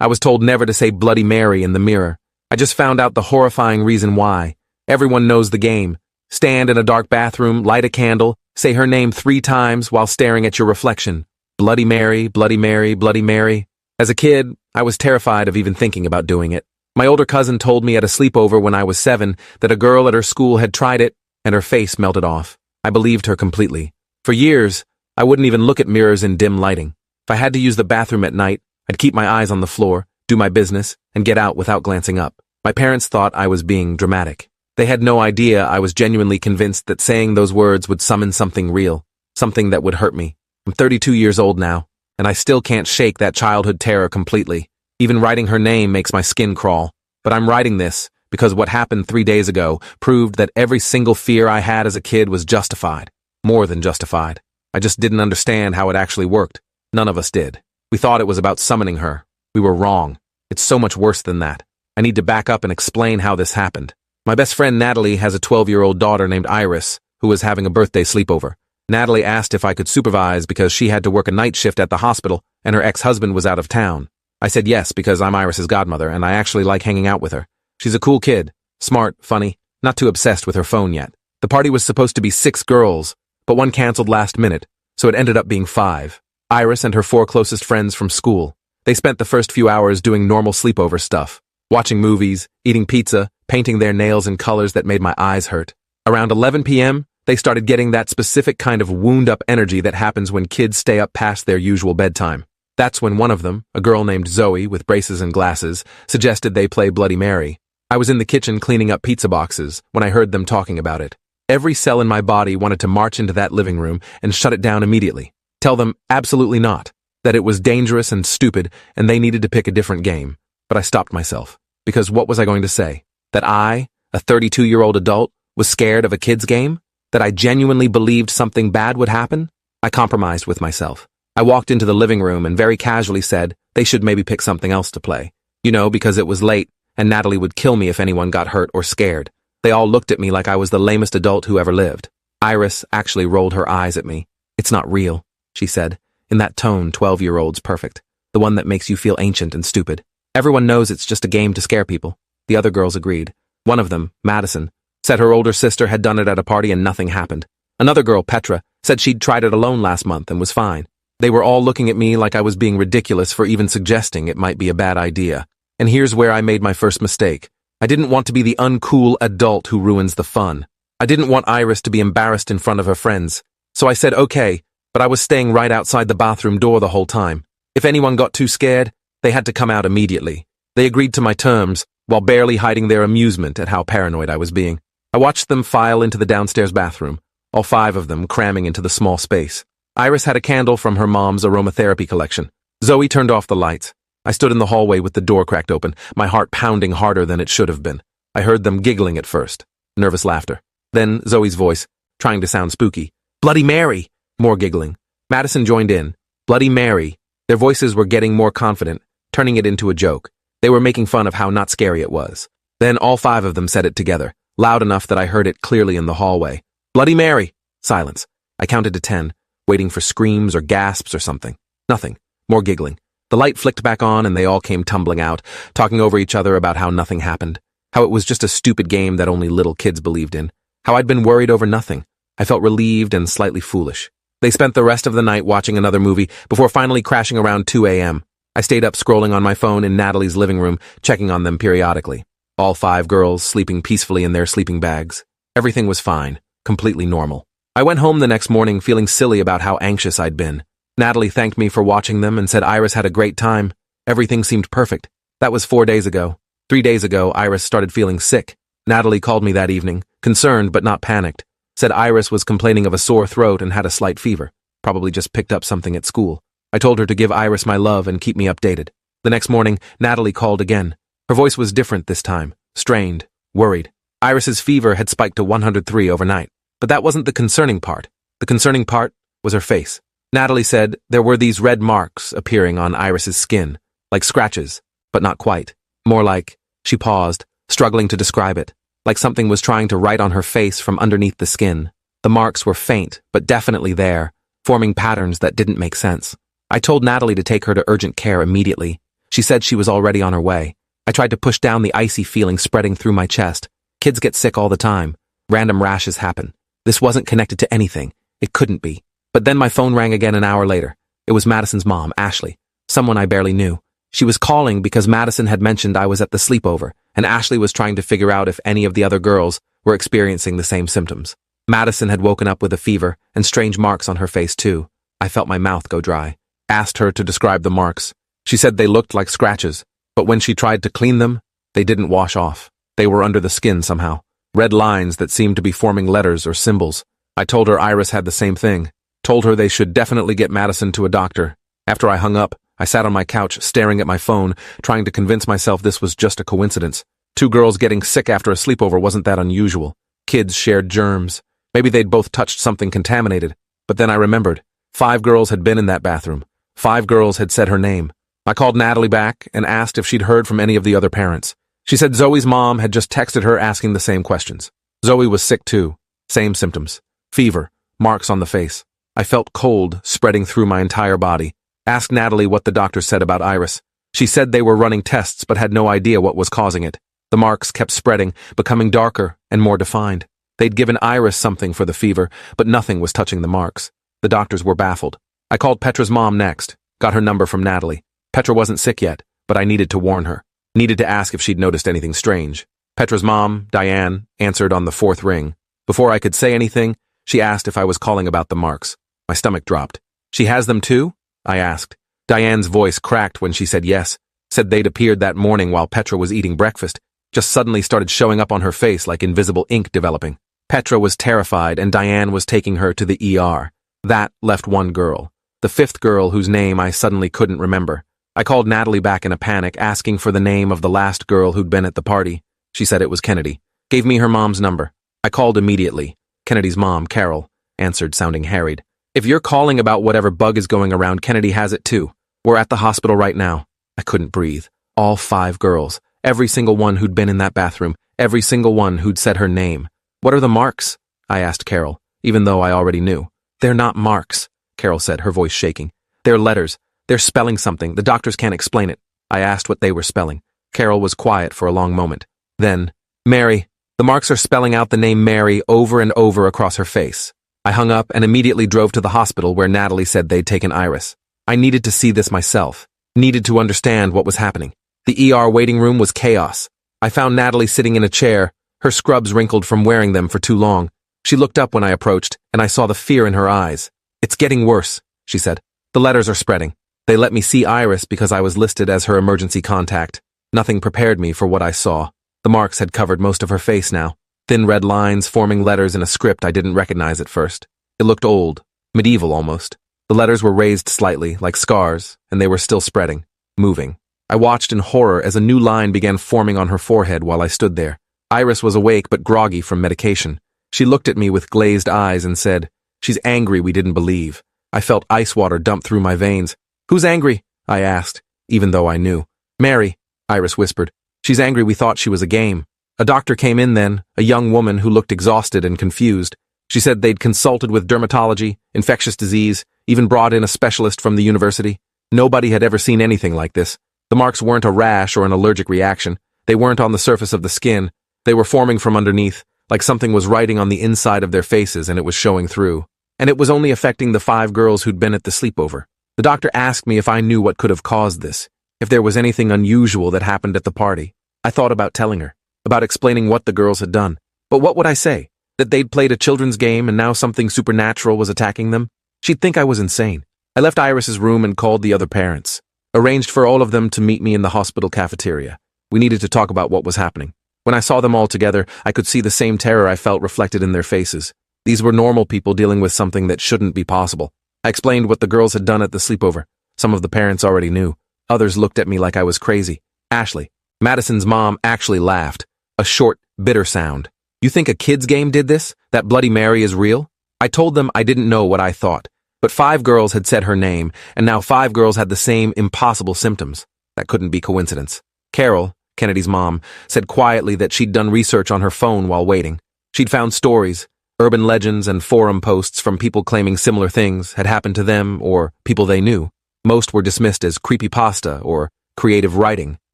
I was told never to say Bloody Mary in the mirror. I just found out the horrifying reason why. Everyone knows the game. Stand in a dark bathroom, light a candle, say her name 3 times while staring at your reflection. Bloody Mary, Bloody Mary, Bloody Mary. As a kid, I was terrified of even thinking about doing it. My older cousin told me at a sleepover when I was 7 that a girl at her school had tried it and her face melted off. I believed her completely. For years, I wouldn't even look at mirrors in dim lighting. If I had to use the bathroom at night, I'd keep my eyes on the floor, do my business, and get out without glancing up. My parents thought I was being dramatic. They had no idea I was genuinely convinced that saying those words would summon something real, something that would hurt me. I'm 32 years old now, and I still can't shake that childhood terror completely. Even writing her name makes my skin crawl. But I'm writing this because what happened 3 days ago proved that every single fear I had as a kid was justified. More than justified. I just didn't understand how it actually worked. None of us did. We thought it was about summoning her. We were wrong. It's so much worse than that. I need to back up and explain how this happened. My best friend Natalie has a 12-year-old daughter named Iris, who was having a birthday sleepover. Natalie asked if I could supervise because she had to work a night shift at the hospital and her ex-husband was out of town. I said yes because I'm Iris's godmother and I actually like hanging out with her. She's a cool kid, smart, funny, not too obsessed with her phone yet. The party was supposed to be 6 girls, but one canceled last minute, so it ended up being 5. Iris and her 4 closest friends from school. They spent the first few hours doing normal sleepover stuff, watching movies, eating pizza, painting their nails in colors that made my eyes hurt. Around 11 p.m., they started getting that specific kind of wound-up energy that happens when kids stay up past their usual bedtime. That's when one of them, a girl named Zoe with braces and glasses, suggested they play Bloody Mary. I was in the kitchen cleaning up pizza boxes when I heard them talking about it. Every cell in my body wanted to march into that living room and shut it down immediately. Tell them absolutely not, that it was dangerous and stupid and they needed to pick a different game. But I stopped myself, because what was I going to say? That I, a 32-year-old adult, was scared of a kid's game? That I genuinely believed something bad would happen? I compromised with myself. I walked into the living room and very casually said they should maybe pick something else to play. You know, because it was late and Natalie would kill me if anyone got hurt or scared. They all looked at me like I was the lamest adult who ever lived. Iris actually rolled her eyes at me. It's not real, she said, in that tone 12-year-old's perfect, the one that makes you feel ancient and stupid. Everyone knows it's just a game to scare people. The other girls agreed. One of them, Madison, said her older sister had done it at a party and nothing happened. Another girl, Petra, said she'd tried it alone last month and was fine. They were all looking at me like I was being ridiculous for even suggesting it might be a bad idea. And here's where I made my first mistake. I didn't want to be the uncool adult who ruins the fun. I didn't want Iris to be embarrassed in front of her friends. So I said okay, but I was staying right outside the bathroom door the whole time. If anyone got too scared, they had to come out immediately. They agreed to my terms, while barely hiding their amusement at how paranoid I was being. I watched them file into the downstairs bathroom, all 5 of them cramming into the small space. Iris had a candle from her mom's aromatherapy collection. Zoe turned off the lights. I stood in the hallway with the door cracked open, my heart pounding harder than it should have been. I heard them giggling at first, nervous laughter. Then Zoe's voice, trying to sound spooky. Bloody Mary! More giggling. Madison joined in. Bloody Mary. Their voices were getting more confident, turning it into a joke. They were making fun of how not scary it was. Then all 5 of them said it together, loud enough that I heard it clearly in the hallway. Bloody Mary! Silence. I counted to 10. Waiting for screams or gasps or something. Nothing. More giggling. The light flicked back on and they all came tumbling out, talking over each other about how nothing happened. How it was just a stupid game that only little kids believed in. How I'd been worried over nothing. I felt relieved and slightly foolish. They spent the rest of the night watching another movie before finally crashing around 2 a.m. I stayed up scrolling on my phone in Natalie's living room, checking on them periodically. All 5 girls sleeping peacefully in their sleeping bags. Everything was fine. Completely normal. I went home the next morning feeling silly about how anxious I'd been. Natalie thanked me for watching them and said Iris had a great time. Everything seemed perfect. That was 4 days ago. 3 days ago, Iris started feeling sick. Natalie called me that evening, concerned but not panicked. Said Iris was complaining of a sore throat and had a slight fever. Probably just picked up something at school. I told her to give Iris my love and keep me updated. The next morning, Natalie called again. Her voice was different this time, strained, worried. Iris's fever had spiked to 103 overnight. But that wasn't the concerning part. The concerning part was her face. Natalie said there were these red marks appearing on Iris's skin, like scratches, but not quite. More like, she paused, struggling to describe it, like something was trying to write on her face from underneath the skin. The marks were faint, but definitely there, forming patterns that didn't make sense. I told Natalie to take her to urgent care immediately. She said she was already on her way. I tried to push down the icy feeling spreading through my chest. Kids get sick all the time. Random rashes happen. This wasn't connected to anything. It couldn't be. But then my phone rang again an hour later. It was Madison's mom, Ashley, someone I barely knew. She was calling because Madison had mentioned I was at the sleepover, and Ashley was trying to figure out if any of the other girls were experiencing the same symptoms. Madison had woken up with a fever and strange marks on her face too. I felt my mouth go dry. Asked her to describe the marks. She said they looked like scratches, but when she tried to clean them, they didn't wash off. They were under the skin somehow. Red lines that seemed to be forming letters or symbols. I told her Iris had the same thing. Told her they should definitely get Madison to a doctor. After I hung up, I sat on my couch staring at my phone, trying to convince myself this was just a coincidence. 2 girls getting sick after a sleepover wasn't that unusual. Kids shared germs. Maybe they'd both touched something contaminated. But then I remembered. 5 girls had been in that bathroom. 5 girls had said her name. I called Natalie back and asked if she'd heard from any of the other parents. She said Zoe's mom had just texted her asking the same questions. Zoe was sick too. Same symptoms. Fever. Marks on the face. I felt cold spreading through my entire body. Asked Natalie what the doctor said about Iris. She said they were running tests but had no idea what was causing it. The marks kept spreading, becoming darker and more defined. They'd given Iris something for the fever, but nothing was touching the marks. The doctors were baffled. I called Petra's mom next, got her number from Natalie. Petra wasn't sick yet, but I needed to warn her. Needed to ask if she'd noticed anything strange. Petra's mom, Diane, answered on the 4th ring. Before I could say anything, she asked if I was calling about the marks. My stomach dropped. She has them too? I asked. Diane's voice cracked when she said yes. Said they'd appeared that morning while Petra was eating breakfast. Just suddenly started showing up on her face like invisible ink developing. Petra was terrified and Diane was taking her to the ER. That left 1 girl. The 5th girl whose name I suddenly couldn't remember. I called Natalie back in a panic, asking for the name of the last girl who'd been at the party. She said it was Kennedy. Gave me her mom's number. I called immediately. Kennedy's mom, Carol, answered sounding harried. If you're calling about whatever bug is going around, Kennedy has it too. We're at the hospital right now. I couldn't breathe. All 5 girls. Every single one who'd been in that bathroom. Every single one who'd said her name. What are the marks? I asked Carol, even though I already knew. They're not marks, Carol said, her voice shaking. They're letters. They're spelling something. The doctors can't explain it. I asked what they were spelling. Carol was quiet for a long moment. Then, Mary. The marks are spelling out the name Mary over and over across her face. I hung up and immediately drove to the hospital where Natalie said they'd taken Iris. I needed to see this myself. Needed to understand what was happening. The ER waiting room was chaos. I found Natalie sitting in a chair, her scrubs wrinkled from wearing them for too long. She looked up when I approached, and I saw the fear in her eyes. It's getting worse, she said. The letters are spreading. They let me see Iris because I was listed as her emergency contact. Nothing prepared me for what I saw. The marks had covered most of her face now. Thin red lines forming letters in a script I didn't recognize at first. It looked old, medieval almost. The letters were raised slightly, like scars, and they were still spreading, moving. I watched in horror as a new line began forming on her forehead while I stood there. Iris was awake but groggy from medication. She looked at me with glazed eyes and said, "She's angry we didn't believe." I felt ice water dump through my veins. "Who's angry?" I asked, even though I knew. "Mary," Iris whispered. "She's angry we thought she was a game." A doctor came in then, a young woman who looked exhausted and confused. She said they'd consulted with dermatology, infectious disease, even brought in a specialist from the university. Nobody had ever seen anything like this. The marks weren't a rash or an allergic reaction. They weren't on the surface of the skin. They were forming from underneath, like something was writing on the inside of their faces and it was showing through. And it was only affecting the 5 girls who'd been at the sleepover. The doctor asked me if I knew what could have caused this, if there was anything unusual that happened at the party. I thought about telling her, about explaining what the girls had done. But what would I say? That they'd played a children's game and now something supernatural was attacking them? She'd think I was insane. I left Iris's room and called the other parents. Arranged for all of them to meet me in the hospital cafeteria. We needed to talk about what was happening. When I saw them all together, I could see the same terror I felt reflected in their faces. These were normal people dealing with something that shouldn't be possible. I explained what the girls had done at the sleepover. Some of the parents already knew. Others looked at me like I was crazy. Ashley, Madison's mom, actually laughed. A short, bitter sound. "You think a kid's game did this? That Bloody Mary is real?" I told them I didn't know what I thought. But 5 girls had said her name, and now 5 girls had the same impossible symptoms. That couldn't be coincidence. Carol, Kennedy's mom, said quietly that she'd done research on her phone while waiting. She'd found stories, urban legends and forum posts from people claiming similar things had happened to them or people they knew. Most were dismissed as creepypasta or creative writing,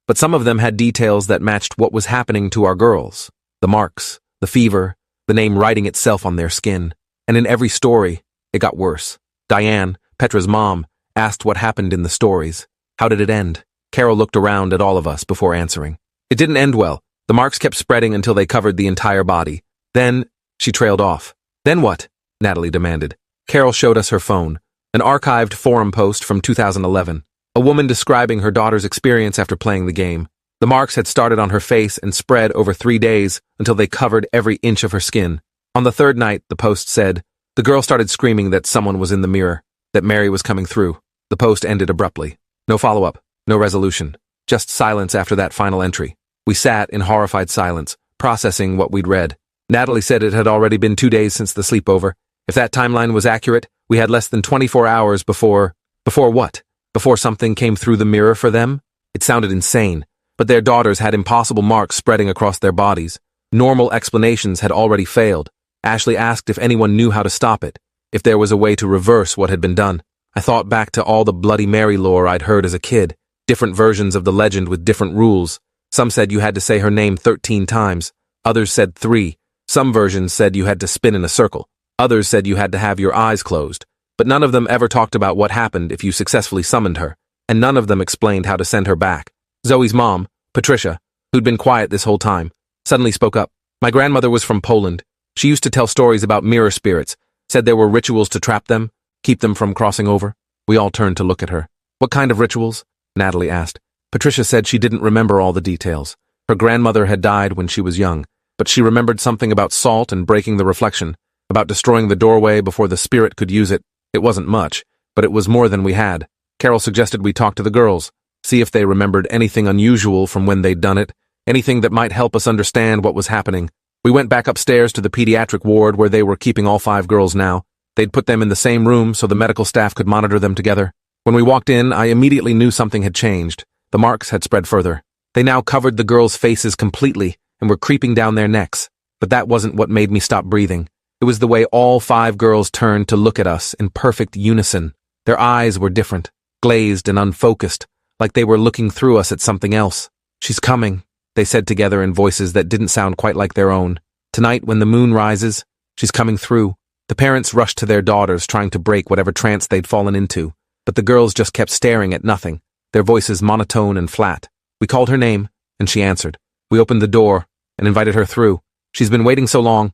but some of them had details that matched what was happening to our girls. The marks, the fever, the name writing itself on their skin. And in every story, it got worse. Diane, Petra's mom, asked what happened in the stories. How did it end? Carol looked around at all of us before answering. It didn't end well. The marks kept spreading until they covered the entire body. Then, she trailed off. Then what? Natalie demanded. Carol showed us her phone, an archived forum post from 2011. A woman describing her daughter's experience after playing the game. The marks had started on her face and spread over 3 days until they covered every inch of her skin. On the third night, the post said, the girl started screaming that someone was in the mirror, that Mary was coming through. The post ended abruptly. No follow-up, no resolution, just silence after that final entry. We sat in horrified silence, processing what we'd read. Natalie said it had already been 2 days since the sleepover. If that timeline was accurate, we had less than 24 hours before what? Before something came through the mirror for them? It sounded insane, but their daughters had impossible marks spreading across their bodies. Normal explanations had already failed. Ashley asked if anyone knew how to stop it, if there was a way to reverse what had been done. I thought back to all the Bloody Mary lore I'd heard as a kid, different versions of the legend with different rules. Some said you had to say her name 13 times, others said 3. Some versions said you had to spin in a circle. Others said you had to have your eyes closed. But none of them ever talked about what happened if you successfully summoned her, and none of them explained how to send her back. Zoe's mom, Patricia, who'd been quiet this whole time, suddenly spoke up. My grandmother was from Poland. She used to tell stories about mirror spirits, said there were rituals to trap them, keep them from crossing over. We all turned to look at her. What kind of rituals? Natalie asked. Patricia said she didn't remember all the details. Her grandmother had died when she was young, but she remembered something about salt and breaking the reflection, about destroying the doorway before the spirit could use it. It wasn't much, but it was more than we had. Carol suggested we talk to the girls, see if they remembered anything unusual from when they'd done it, anything that might help us understand what was happening. We went back upstairs to the pediatric ward where they were keeping all 5 girls now. They'd put them in the same room so the medical staff could monitor them together. When we walked in, I immediately knew something had changed. The marks had spread further. They now covered the girls' faces completely and were creeping down their necks. But that wasn't what made me stop breathing. It was the way all 5 girls turned to look at us in perfect unison. Their eyes were different, glazed and unfocused, like they were looking through us at something else. She's coming, they said together in voices that didn't sound quite like their own. Tonight, when the moon rises, she's coming through. The parents rushed to their daughters, trying to break whatever trance they'd fallen into, but the girls just kept staring at nothing, their voices monotone and flat. We called her name, and she answered. We opened the door and invited her through. She's been waiting so long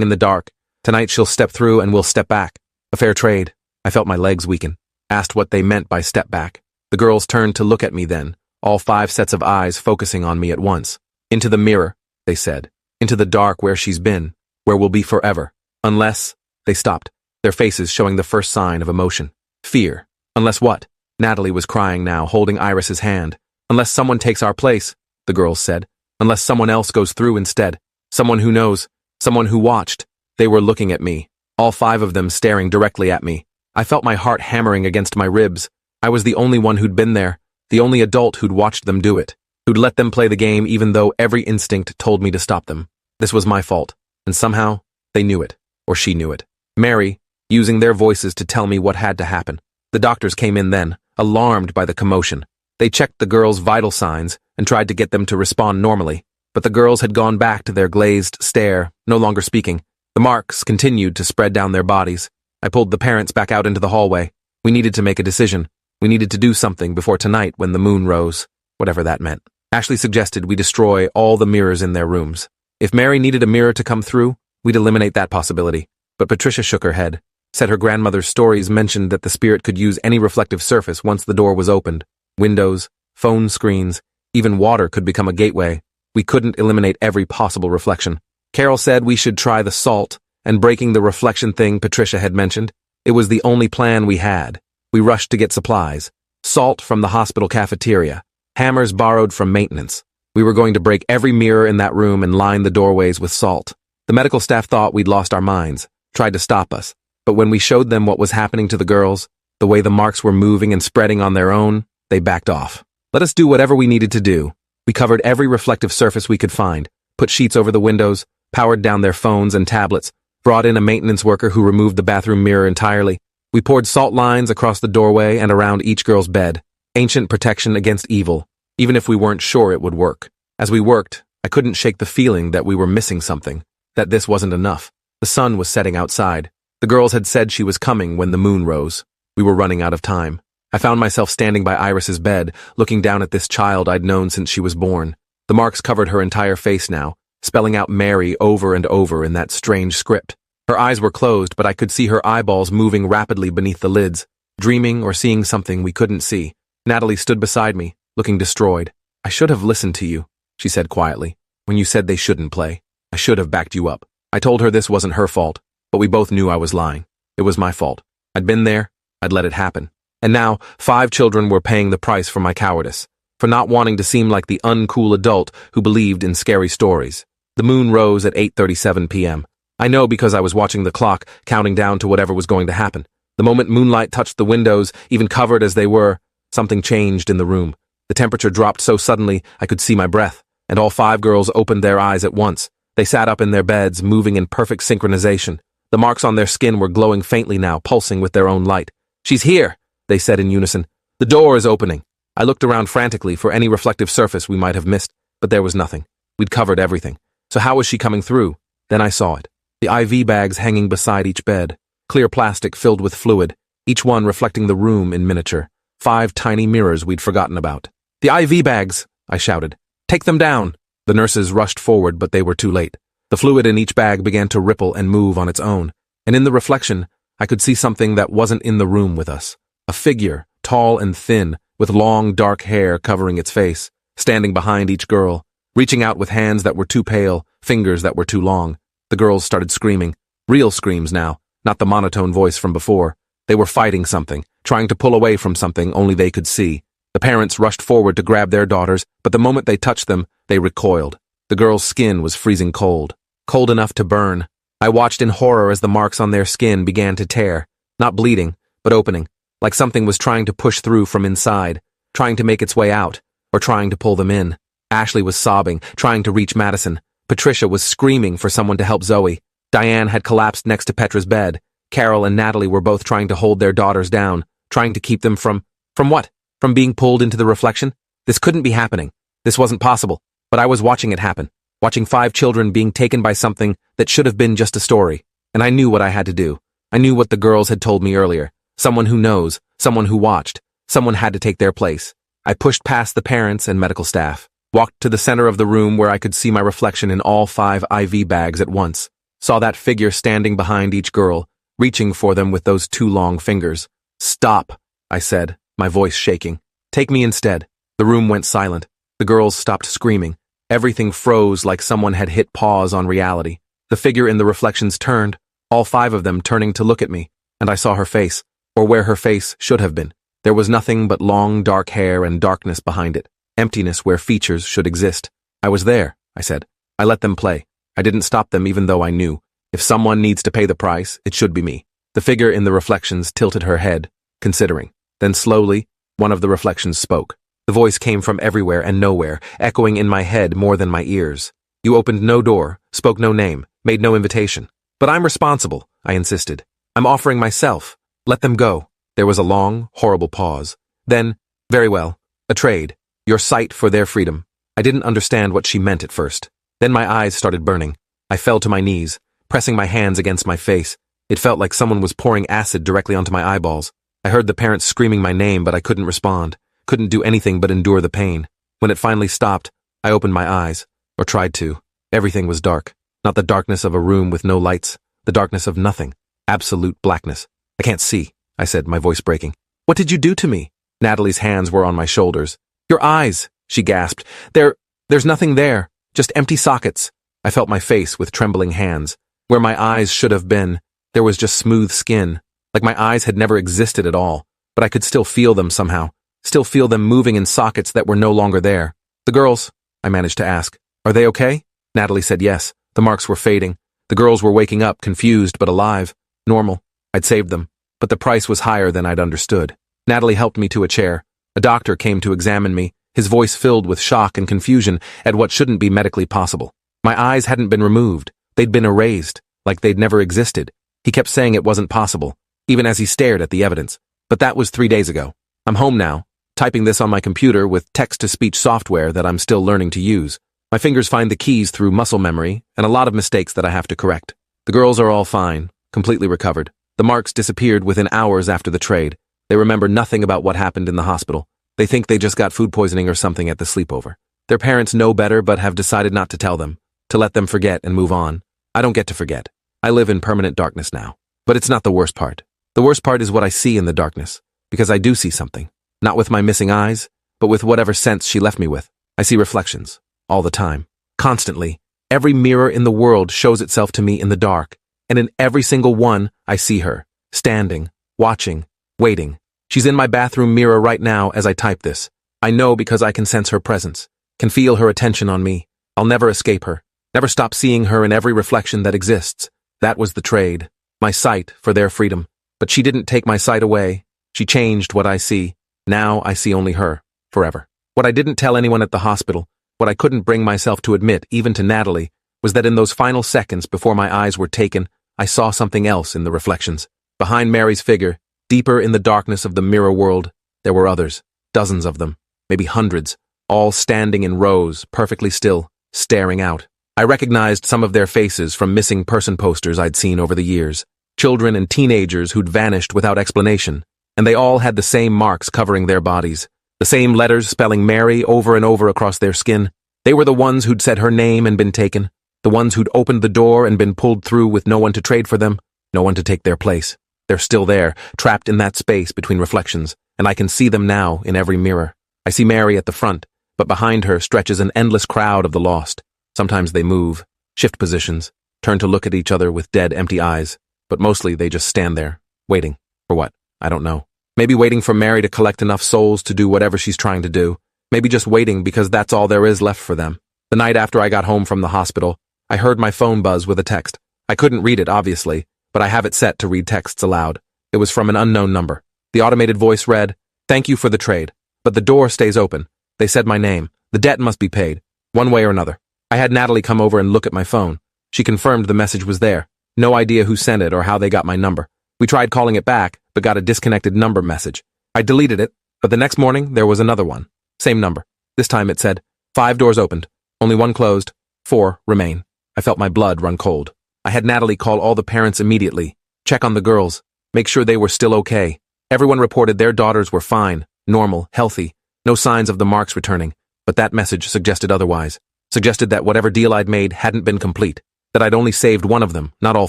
in the dark. Tonight she'll step through and we'll step back. A fair trade. I felt my legs weaken. Asked what they meant by step back. The girls turned to look at me then, all 5 sets of eyes focusing on me at once. Into the mirror, they said. Into the dark where she's been, where we'll be forever. Unless, they stopped, their faces showing the first sign of emotion. Fear. Unless what? Natalie was crying now, holding Iris's hand. Unless someone takes our place, the girls said. Unless someone else goes through instead. Someone who knows. Someone who watched. They were looking at me, all 5 of them staring directly at me. I felt my heart hammering against my ribs. I was the only one who'd been there, the only adult who'd watched them do it, who'd let them play the game even though every instinct told me to stop them. This was my fault, and somehow, they knew it, or she knew it. Mary, using their voices to tell me what had to happen. The doctors came in then, alarmed by the commotion. They checked the girls' vital signs and tried to get them to respond normally, but the girls had gone back to their glazed stare, no longer speaking. The marks continued to spread down their bodies. I pulled the parents back out into the hallway. We needed to make a decision. We needed to do something before tonight when the moon rose, whatever that meant. Ashley suggested we destroy all the mirrors in their rooms. If Mary needed a mirror to come through, we'd eliminate that possibility. But Patricia shook her head, said her grandmother's stories mentioned that the spirit could use any reflective surface once the door was opened. Windows, phone screens, even water could become a gateway. We couldn't eliminate every possible reflection. Carol said we should try the salt and breaking the reflection thing Patricia had mentioned. It was the only plan we had. We rushed to get supplies. Salt from the hospital cafeteria. Hammers borrowed from maintenance. We were going to break every mirror in that room and line the doorways with salt. The medical staff thought we'd lost our minds, tried to stop us. But when we showed them what was happening to the girls, the way the marks were moving and spreading on their own, they backed off. Let us do whatever we needed to do. We covered every reflective surface we could find, put sheets over the windows, powered down their phones and tablets, brought in a maintenance worker who removed the bathroom mirror entirely. We poured salt lines across the doorway and around each girl's bed. Ancient protection against evil, even if we weren't sure it would work. As we worked, I couldn't shake the feeling that we were missing something, that this wasn't enough. The sun was setting outside. The girls had said she was coming when the moon rose. We were running out of time. I found myself standing by Iris's bed, looking down at this child I'd known since she was born. The marks covered her entire face now, spelling out Mary over and over in that strange script. Her eyes were closed, but I could see her eyeballs moving rapidly beneath the lids, dreaming or seeing something we couldn't see. Natalie stood beside me, looking destroyed. "I should have listened to you," she said quietly. "When you said they shouldn't play, I should have backed you up." I told her this wasn't her fault, but we both knew I was lying. It was my fault. I'd been there, I'd let it happen. And now, 5 children were paying the price for my cowardice, for not wanting to seem like the uncool adult who believed in scary stories. The moon rose at 8:37 p.m. I know because I was watching the clock, counting down to whatever was going to happen. The moment moonlight touched the windows, even covered as they were, something changed in the room. The temperature dropped so suddenly I could see my breath, and all 5 girls opened their eyes at once. They sat up in their beds, moving in perfect synchronization. The marks on their skin were glowing faintly now, pulsing with their own light. "She's here," they said in unison. "The door is opening." I looked around frantically for any reflective surface we might have missed, but there was nothing. We'd covered everything. So how was she coming through? Then I saw it. The IV bags hanging beside each bed. Clear plastic filled with fluid, each one reflecting the room in miniature. 5 tiny mirrors we'd forgotten about. "The IV bags!" I shouted. "Take them down!" The nurses rushed forward, but they were too late. The fluid in each bag began to ripple and move on its own, and in the reflection, I could see something that wasn't in the room with us. A figure, tall and thin, with long, dark hair covering its face, standing behind each girl, reaching out with hands that were too pale, fingers that were too long. The girls started screaming. Real screams now, not the monotone voice from before. They were fighting something, trying to pull away from something only they could see. The parents rushed forward to grab their daughters, but the moment they touched them, they recoiled. The girls' skin was freezing cold, cold enough to burn. I watched in horror as the marks on their skin began to tear, not bleeding, but opening, like something was trying to push through from inside, trying to make its way out, or trying to pull them in. Ashley was sobbing, trying to reach Madison. Patricia was screaming for someone to help Zoe. Diane had collapsed next to Petra's bed. Carol and Natalie were both trying to hold their daughters down, trying to keep them from what? From being pulled into the reflection? This couldn't be happening. This wasn't possible. But I was watching it happen, watching 5 children being taken by something that should have been just a story. And I knew what I had to do. I knew what the girls had told me earlier. Someone who knows, someone who watched, someone had to take their place. I pushed past the parents and medical staff, walked to the center of the room where I could see my reflection in all 5 IV bags at once, saw that figure standing behind each girl, reaching for them with those 2 long fingers. "Stop," I said, my voice shaking. "Take me instead." The room went silent. The girls stopped screaming. Everything froze like someone had hit pause on reality. The figure in the reflections turned, all 5 of them turning to look at me, and I saw her face, or where her face should have been. There was nothing but long, dark hair and darkness behind it, emptiness where features should exist. "I was there," I said. "I let them play. I didn't stop them even though I knew. If someone needs to pay the price, it should be me." The figure in the reflections tilted her head, considering. Then slowly, one of the reflections spoke. The voice came from everywhere and nowhere, echoing in my head more than my ears. "You opened no door, spoke no name, made no invitation. But I'm responsible," I insisted. "I'm offering myself. Let them go." There was a long, horrible pause. Then, "Very well. A trade. Your sight for their freedom." I didn't understand what she meant at first. Then my eyes started burning. I fell to my knees, pressing my hands against my face. It felt like someone was pouring acid directly onto my eyeballs. I heard the parents screaming my name, but I couldn't respond, couldn't do anything but endure the pain. When it finally stopped, I opened my eyes, or tried to. Everything was dark. Not the darkness of a room with no lights, the darkness of nothing. Absolute blackness. "I can't see," I said, my voice breaking. "What did you do to me?" Natalie's hands were on my shoulders. "Your eyes," she gasped. There's nothing there, just empty sockets." I felt my face with trembling hands. Where my eyes should have been, there was just smooth skin, like my eyes had never existed at all, but I could still feel them somehow, still feel them moving in sockets that were no longer there. "The girls," I managed to ask, "are they okay?" Natalie said yes. The marks were fading. The girls were waking up, confused but alive. Normal. I'd saved them. But the price was higher than I'd understood. Natalie helped me to a chair. A doctor came to examine me, his voice filled with shock and confusion at what shouldn't be medically possible. My eyes hadn't been removed. They'd been erased, like they'd never existed. He kept saying it wasn't possible, even as he stared at the evidence. But that was 3 days ago. "I'm home now," typing this on my computer with text-to-speech software that I'm still learning to use. My fingers find the keys through muscle memory and a lot of mistakes that I have to correct. The girls are all fine, completely recovered. The marks disappeared within hours after the trade. They remember nothing about what happened in the hospital. They think they just got food poisoning or something at the sleepover. Their parents know better but have decided not to tell them, to let them forget and move on. I don't get to forget. I live in permanent darkness now. But it's not the worst part. The worst part is what I see in the darkness, because I do see something. Not with my missing eyes, but with whatever sense she left me with. I see reflections, all the time, constantly. Every mirror in the world shows itself to me in the dark, and in every single one, I see her, standing, watching, waiting. She's in my bathroom mirror right now as I type this. I know because I can sense her presence, can feel her attention on me. I'll never escape her, never stop seeing her in every reflection that exists. That was the trade, my sight for their freedom. But she didn't take my sight away. She changed what I see. Now I see only her, forever. What I didn't tell anyone at the hospital, what I couldn't bring myself to admit, even to Natalie, was that in those final seconds before my eyes were taken, I saw something else in the reflections. Behind Mary's figure, deeper in the darkness of the mirror world, there were others, dozens of them, maybe hundreds, all standing in rows, perfectly still, staring out. I recognized some of their faces from missing person posters I'd seen over the years. Children and teenagers who'd vanished without explanation, and they all had the same marks covering their bodies, the same letters spelling Mary over and over across their skin. They were the ones who'd said her name and been taken, the ones who'd opened the door and been pulled through with no one to trade for them, no one to take their place. They're still there, trapped in that space between reflections, and I can see them now in every mirror. I see Mary at the front, but behind her stretches an endless crowd of the lost. Sometimes they move, shift positions, turn to look at each other with dead, empty eyes. But mostly they just stand there, waiting. For what? I don't know. Maybe waiting for Mary to collect enough souls to do whatever she's trying to do. Maybe just waiting because that's all there is left for them. The night after I got home from the hospital, I heard my phone buzz with a text. I couldn't read it, obviously, but I have it set to read texts aloud. It was from an unknown number. The automated voice read, "Thank you for the trade, but the door stays open. They said my name. The debt must be paid, one way or another." I had Natalie come over and look at my phone. She confirmed the message was there. No idea who sent it or how they got my number. We tried calling it back, but got a disconnected number message. I deleted it, but the next morning there was another one. Same number. This time it said, 5 doors opened, only 1 closed, 4 remain. I felt my blood run cold. I had Natalie call all the parents immediately, check on the girls, make sure they were still okay. Everyone reported their daughters were fine, normal, healthy, no signs of the marks returning, but that message suggested otherwise. Suggested that whatever deal I'd made hadn't been complete. That I'd only saved one of them, not all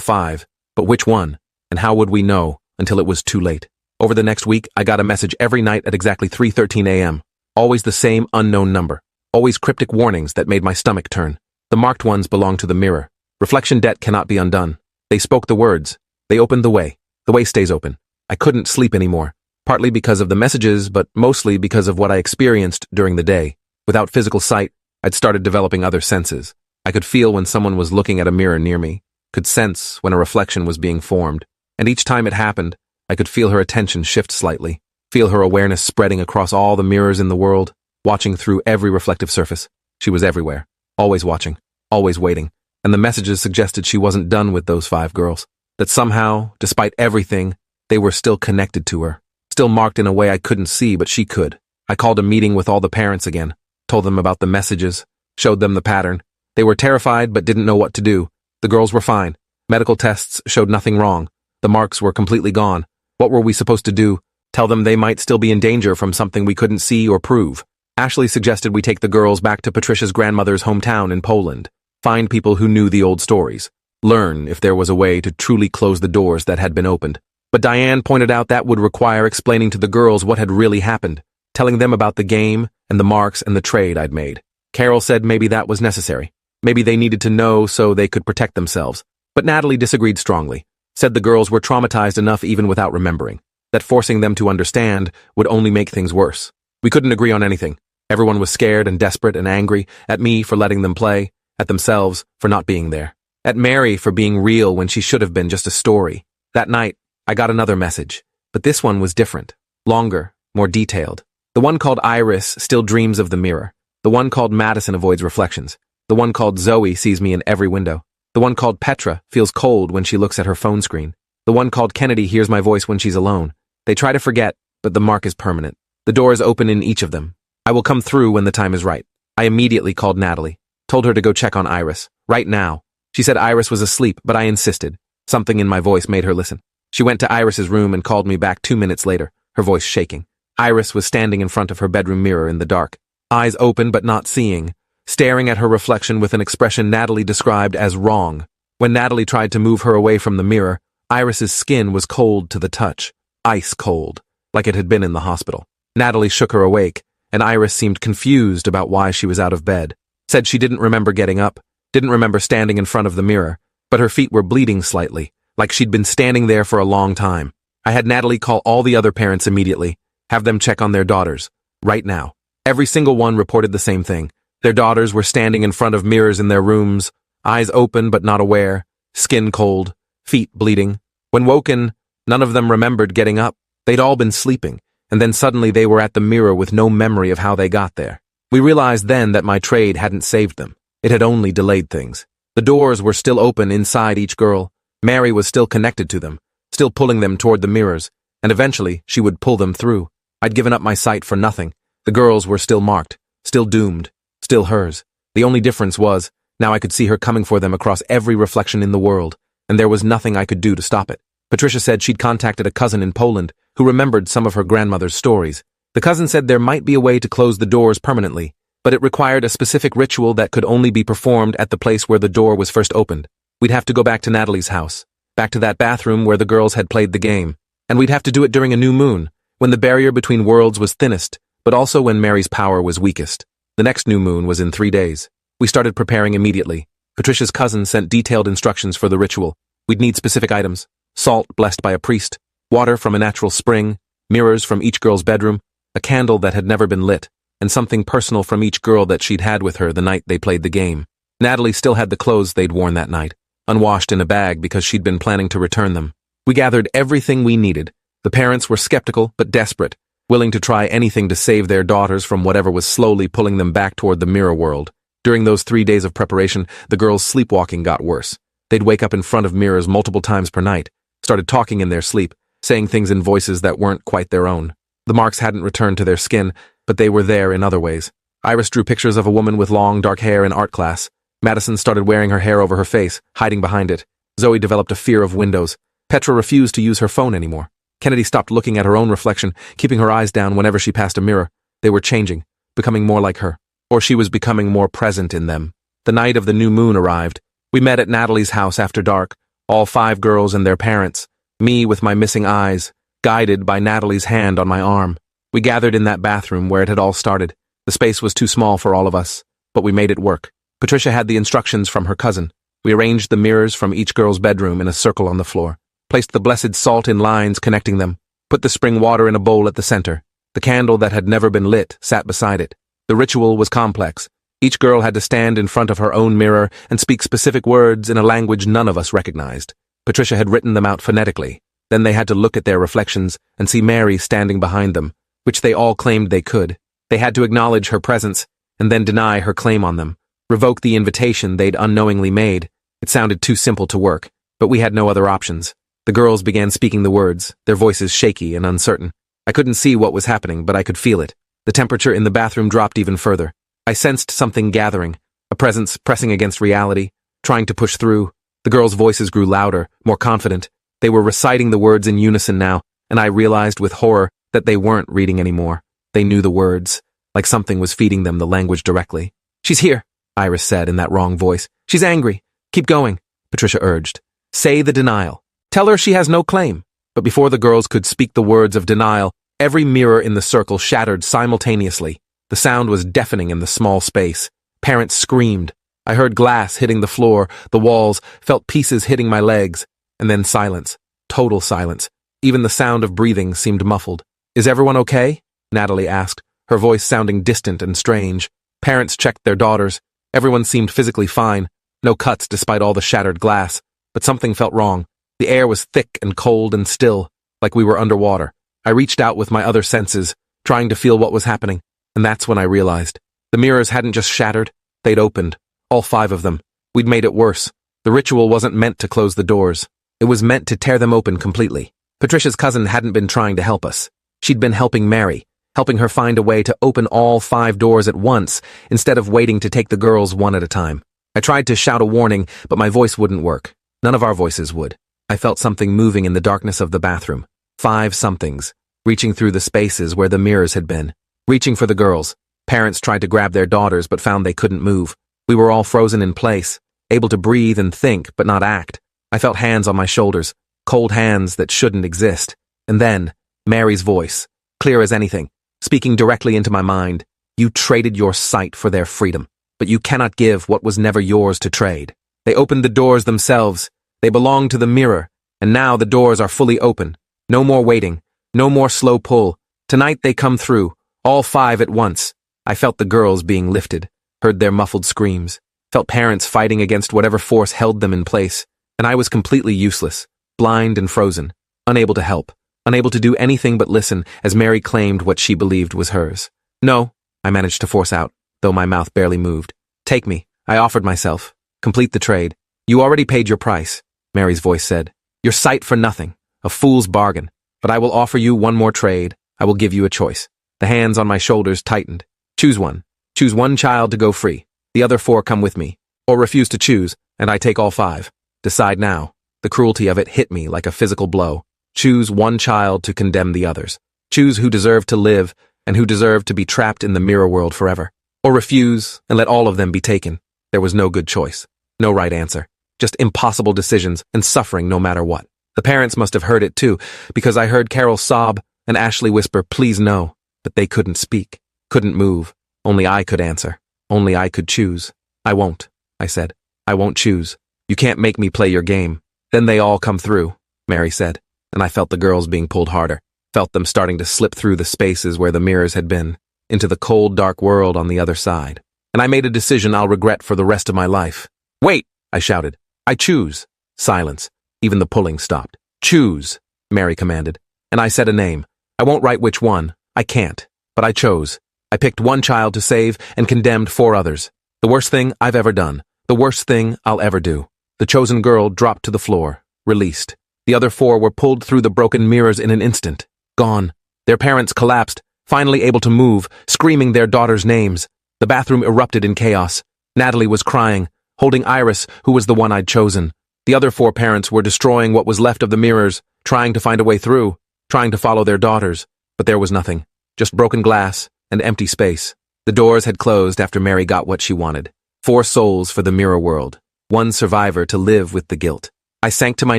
5. But which one? And how would we know until it was too late? Over the next week, I got a message every night at exactly 3:13 a.m. Always the same unknown number. Always cryptic warnings that made my stomach turn. The marked ones belonged to the mirror. Reflection debt cannot be undone. They spoke the words. They opened the way. The way stays open. I couldn't sleep anymore. Partly because of the messages, but mostly because of what I experienced during the day. Without physical sight, I'd started developing other senses. I could feel when someone was looking at a mirror near me, could sense when a reflection was being formed, and each time it happened, I could feel her attention shift slightly, feel her awareness spreading across all the mirrors in the world, watching through every reflective surface. She was everywhere, always watching, always waiting, and the messages suggested she wasn't done with those 5 girls, that somehow, despite everything, they were still connected to her, still marked in a way I couldn't see but she could. I called a meeting with all the parents again, told them about the messages, showed them the pattern. They were terrified but didn't know what to do. The girls were fine. Medical tests showed nothing wrong. The marks were completely gone. What were we supposed to do? Tell them they might still be in danger from something we couldn't see or prove. Ashley suggested we take the girls back to Patricia's grandmother's hometown in Poland, find people who knew the old stories, learn if there was a way to truly close the doors that had been opened. But Diane pointed out that would require explaining to the girls what had really happened, telling them about the game and the marks and the trade I'd made. Carol said maybe that was necessary. Maybe they needed to know so they could protect themselves. But Natalie disagreed strongly, said the girls were traumatized enough even without remembering, that forcing them to understand would only make things worse. We couldn't agree on anything. Everyone was scared and desperate and angry, at me for letting them play, at themselves for not being there, at Mary for being real when she should have been just a story. That night, I got another message, but this one was different, longer, more detailed. The one called Iris still dreams of the mirror. The one called Madison avoids reflections. The one called Zoe sees me in every window. The one called Petra feels cold when she looks at her phone screen. The one called Kennedy hears my voice when she's alone. They try to forget, but the mark is permanent. The door is open in each of them. I will come through when the time is right. I immediately called Natalie, told her to go check on Iris, right now. She said Iris was asleep, but I insisted. Something in my voice made her listen. She went to Iris's room and called me back 2 minutes later, her voice shaking. Iris was standing in front of her bedroom mirror in the dark, eyes open but not seeing, staring at her reflection with an expression Natalie described as wrong. When Natalie tried to move her away from the mirror, Iris's skin was cold to the touch, ice cold, like it had been in the hospital. Natalie shook her awake, and Iris seemed confused about why she was out of bed. Said she didn't remember getting up, didn't remember standing in front of the mirror, but her feet were bleeding slightly, like she'd been standing there for a long time. I had Natalie call all the other parents immediately, have them check on their daughters, right now. Every single one reported the same thing. Their daughters were standing in front of mirrors in their rooms, eyes open but not aware, skin cold, feet bleeding. When woken, none of them remembered getting up. They'd all been sleeping, and then suddenly they were at the mirror with no memory of how they got there. We realized then that my trade hadn't saved them. It had only delayed things. The doors were still open inside each girl. Mary was still connected to them, still pulling them toward the mirrors, and eventually she would pull them through. I'd given up my sight for nothing. The girls were still marked, still doomed, still hers. The only difference was, now I could see her coming for them across every reflection in the world, and there was nothing I could do to stop it. Patricia said she'd contacted a cousin in Poland who remembered some of her grandmother's stories. The cousin said there might be a way to close the doors permanently, but it required a specific ritual that could only be performed at the place where the door was first opened. We'd have to go back to Natalie's house, back to that bathroom where the girls had played the game, and we'd have to do it during a new moon, when the barrier between worlds was thinnest, but also when Mary's power was weakest. The next new moon was in 3 days. We started preparing immediately. Patricia's cousin sent detailed instructions for the ritual. We'd need specific items: salt blessed by a priest, water from a natural spring, mirrors from each girl's bedroom, a candle that had never been lit, and something personal from each girl that she'd had with her the night they played the game. Natalie still had the clothes they'd worn that night, unwashed in a bag because she'd been planning to return them. We gathered everything we needed. The parents were skeptical but desperate, willing to try anything to save their daughters from whatever was slowly pulling them back toward the mirror world. During those 3 days of preparation, the girls' sleepwalking got worse. They'd wake up in front of mirrors multiple times per night, started talking in their sleep, saying things in voices that weren't quite their own. The marks hadn't returned to their skin, but they were there in other ways. Iris drew pictures of a woman with long, dark hair in art class. Madison started wearing her hair over her face, hiding behind it. Zoe developed a fear of windows. Petra refused to use her phone anymore. Kennedy stopped looking at her own reflection, keeping her eyes down whenever she passed a mirror. They were changing, becoming more like her. Or she was becoming more present in them. The night of the new moon arrived. We met at Natalie's house after dark, all 5 girls and their parents, me with my missing eyes, guided by Natalie's hand on my arm. We gathered in that bathroom where it had all started. The space was too small for all of us, but we made it work. Patricia had the instructions from her cousin. We arranged the mirrors from each girl's bedroom in a circle on the floor, placed the blessed salt in lines connecting them, put the spring water in a bowl at the center. The candle that had never been lit sat beside it. The ritual was complex. Each girl had to stand in front of her own mirror and speak specific words in a language none of us recognized. Patricia had written them out phonetically. Then they had to look at their reflections and see Mary standing behind them, which they all claimed they could. They had to acknowledge her presence and then deny her claim on them, revoke the invitation they'd unknowingly made. It sounded too simple to work, but we had no other options. The girls began speaking the words, their voices shaky and uncertain. I couldn't see what was happening, but I could feel it. The temperature in the bathroom dropped even further. I sensed something gathering, a presence pressing against reality, trying to push through. The girls' voices grew louder, more confident. They were reciting the words in unison now, and I realized with horror that they weren't reading anymore. They knew the words, like something was feeding them the language directly. "She's here," Iris said in that wrong voice. "She's angry. Keep going," Patricia urged. "Say the denial. Tell her she has no claim." But before the girls could speak the words of denial, every mirror in the circle shattered simultaneously. The sound was deafening in the small space. Parents screamed. I heard glass hitting the floor, the walls, felt pieces hitting my legs, and then silence. Total silence. Even the sound of breathing seemed muffled. "Is everyone okay?" Natalie asked, her voice sounding distant and strange. Parents checked their daughters. Everyone seemed physically fine. No cuts despite all the shattered glass. But something felt wrong. The air was thick and cold and still, like we were underwater. I reached out with my other senses, trying to feel what was happening. And that's when I realized. The mirrors hadn't just shattered, they'd opened. All 5 of them. We'd made it worse. The ritual wasn't meant to close the doors. It was meant to tear them open completely. Patricia's cousin hadn't been trying to help us. She'd been helping Mary, helping her find a way to open all 5 doors at once instead of waiting to take the girls one at a time. I tried to shout a warning, but my voice wouldn't work. None of our voices would. I felt something moving in the darkness of the bathroom. 5 somethings, reaching through the spaces where the mirrors had been. Reaching for the girls. Parents tried to grab their daughters but found they couldn't move. We were all frozen in place, able to breathe and think but not act. I felt hands on my shoulders, cold hands that shouldn't exist. And then, Mary's voice, clear as anything, speaking directly into my mind. You traded your sight for their freedom, but you cannot give what was never yours to trade. They opened the doors themselves. They belonged to the mirror, and now the doors are fully open. No more waiting, no more slow pull. Tonight they come through, all 5 at once. I felt the girls being lifted, heard their muffled screams, felt parents fighting against whatever force held them in place, and I was completely useless, blind and frozen, unable to help, unable to do anything but listen as Mary claimed what she believed was hers. No, I managed to force out, though my mouth barely moved. Take me, I offered myself. Complete the trade. You already paid your price, Mary's voice said. Your sight for nothing, a fool's bargain. But I will offer you one more trade. I will give you a choice. The hands on my shoulders tightened. Choose one. Choose one child to go free. The other 4 come with me. Or refuse to choose, and I take all 5. Decide now. The cruelty of it hit me like a physical blow. Choose one child to condemn the others. Choose who deserved to live and who deserved to be trapped in the mirror world forever. Or refuse and let all of them be taken. There was no good choice. No right answer. Just impossible decisions and suffering no matter what. The parents must have heard it too, because I heard Carol sob and Ashley whisper, please no. But they couldn't speak, couldn't move. Only I could answer. Only I could choose. I won't, I said. I won't choose. You can't make me play your game. Then they all come through, Mary said, and I felt the girls being pulled harder, felt them starting to slip through the spaces where the mirrors had been, into the cold, dark world on the other side. And I made a decision I'll regret for the rest of my life. Wait, I shouted. I choose. Silence. Even the pulling stopped. Choose, Mary commanded. And I said a name. I won't write which one. I can't. But I chose. I picked one child to save and condemned 4 others. The worst thing I've ever done. The worst thing I'll ever do. The chosen girl dropped to the floor, released. The other 4 were pulled through the broken mirrors in an instant. Gone. Their parents collapsed, finally able to move, screaming their daughters' names. The bathroom erupted in chaos. Natalie was crying, holding Iris, who was the one I'd chosen. The other 4 parents were destroying what was left of the mirrors, trying to find a way through, trying to follow their daughters. But there was nothing. Just broken glass and empty space. The doors had closed after Mary got what she wanted. 4 souls for the mirror world. 1 survivor to live with the guilt. I sank to my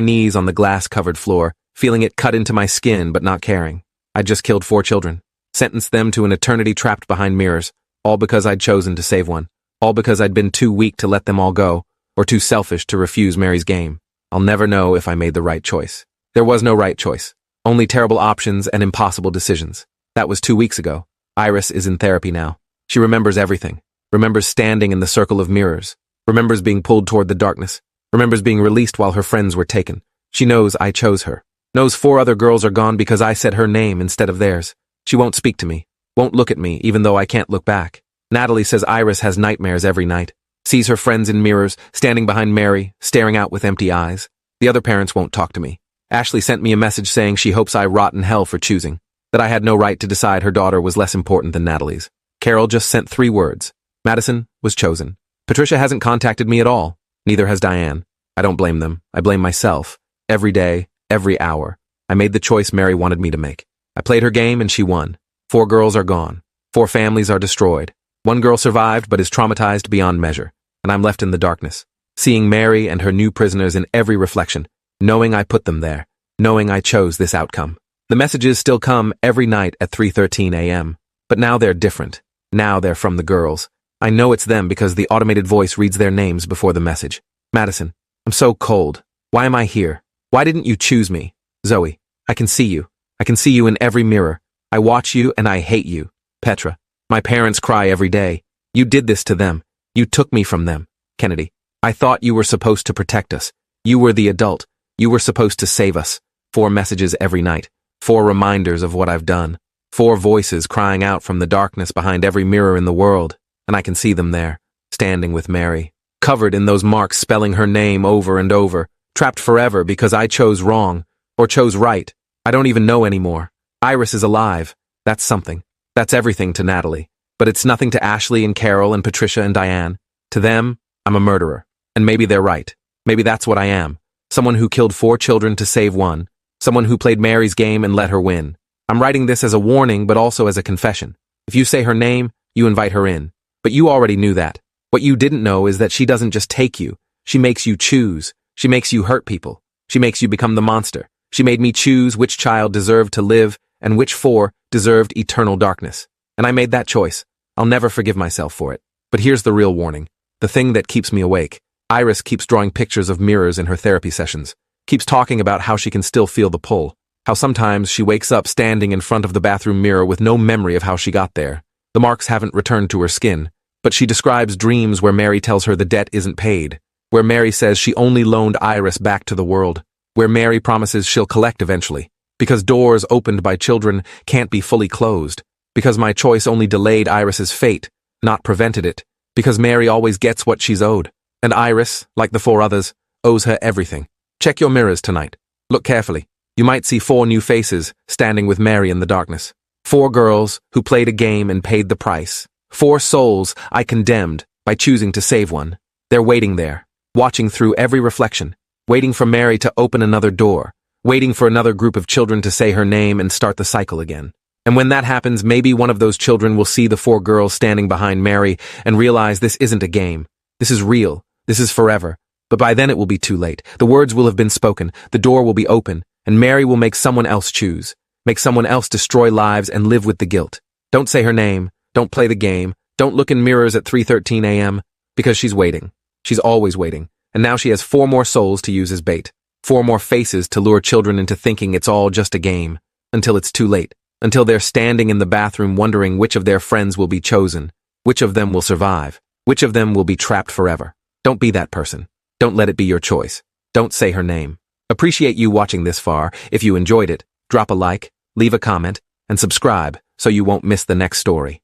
knees on the glass-covered floor, feeling it cut into my skin but not caring. I'd just killed 4 children, sentenced them to an eternity trapped behind mirrors, all because I'd chosen to save one. All because I'd been too weak to let them all go, or too selfish to refuse Mary's game. I'll never know if I made the right choice. There was no right choice. Only terrible options and impossible decisions. That was 2 weeks ago. Iris is in therapy now. She remembers everything. Remembers standing in the circle of mirrors. Remembers being pulled toward the darkness. Remembers being released while her friends were taken. She knows I chose her. Knows 4 other girls are gone because I said her name instead of theirs. She won't speak to me. Won't look at me even though I can't look back. Natalie says Iris has nightmares every night. Sees her friends in mirrors, standing behind Mary, staring out with empty eyes. The other parents won't talk to me. Ashley sent me a message saying she hopes I rot in hell for choosing. That I had no right to decide her daughter was less important than Natalie's. Carol just sent 3 words. Madison was chosen. Patricia hasn't contacted me at all. Neither has Diane. I don't blame them. I blame myself. Every day, every hour. I made the choice Mary wanted me to make. I played her game and she won. 4 girls are gone. 4 families are destroyed. 1 girl survived but is traumatized beyond measure. And I'm left in the darkness, seeing Mary and her new prisoners in every reflection, knowing I put them there, knowing I chose this outcome. The messages still come every night at 3:13 a.m., but now they're different. Now they're from the girls. I know it's them because the automated voice reads their names before the message. Madison, I'm so cold. Why am I here? Why didn't you choose me? Zoe, I can see you. I can see you in every mirror. I watch you and I hate you. Petra, my parents cry every day. You did this to them. You took me from them. Kennedy, I thought you were supposed to protect us. You were the adult. You were supposed to save us. 4 messages every night. 4 reminders of what I've done. 4 voices crying out from the darkness behind every mirror in the world. And I can see them there, standing with Mary, covered in those marks spelling her name over and over, trapped forever because I chose wrong, or chose right. I don't even know anymore. Iris is alive. That's something. That's everything to Natalie. But it's nothing to Ashley and Carol and Patricia and Diane. To them, I'm a murderer. And maybe they're right. Maybe that's what I am. Someone who killed 4 children to save one. Someone who played Mary's game and let her win. I'm writing this as a warning, but also as a confession. If you say her name, you invite her in. But you already knew that. What you didn't know is that she doesn't just take you. She makes you choose. She makes you hurt people. She makes you become the monster. She made me choose which child deserved to live and which 4 deserved eternal darkness. And I made that choice. I'll never forgive myself for it. But here's the real warning. The thing that keeps me awake. Iris keeps drawing pictures of mirrors in her therapy sessions. Keeps talking about how she can still feel the pull. How sometimes she wakes up standing in front of the bathroom mirror with no memory of how she got there. The marks haven't returned to her skin. But she describes dreams where Mary tells her the debt isn't paid. Where Mary says she only loaned Iris back to the world. Where Mary promises she'll collect eventually. Because doors opened by children can't be fully closed. Because my choice only delayed Iris's fate, not prevented it. Because Mary always gets what she's owed. And Iris, like the 4 others, owes her everything. Check your mirrors tonight. Look carefully. You might see 4 new faces standing with Mary in the darkness. 4 girls who played a game and paid the price. 4 souls I condemned by choosing to save one. They're waiting there, watching through every reflection, waiting for Mary to open another door, waiting for another group of children to say her name and start the cycle again. And when that happens, maybe one of those children will see the 4 girls standing behind Mary and realize this isn't a game. This is real. This is forever. But by then it will be too late. The words will have been spoken. The door will be open. And Mary will make someone else choose. Make someone else destroy lives and live with the guilt. Don't say her name. Don't play the game. Don't look in mirrors at 3:13 a.m. Because she's waiting. She's always waiting. And now she has 4 more souls to use as bait. 4 more faces to lure children into thinking it's all just a game. Until it's too late. Until they're standing in the bathroom wondering which of their friends will be chosen. Which of them will survive. Which of them will be trapped forever. Don't be that person. Don't let it be your choice. Don't say her name. Appreciate you watching this far. If you enjoyed it, drop a like, leave a comment, and subscribe so you won't miss the next story.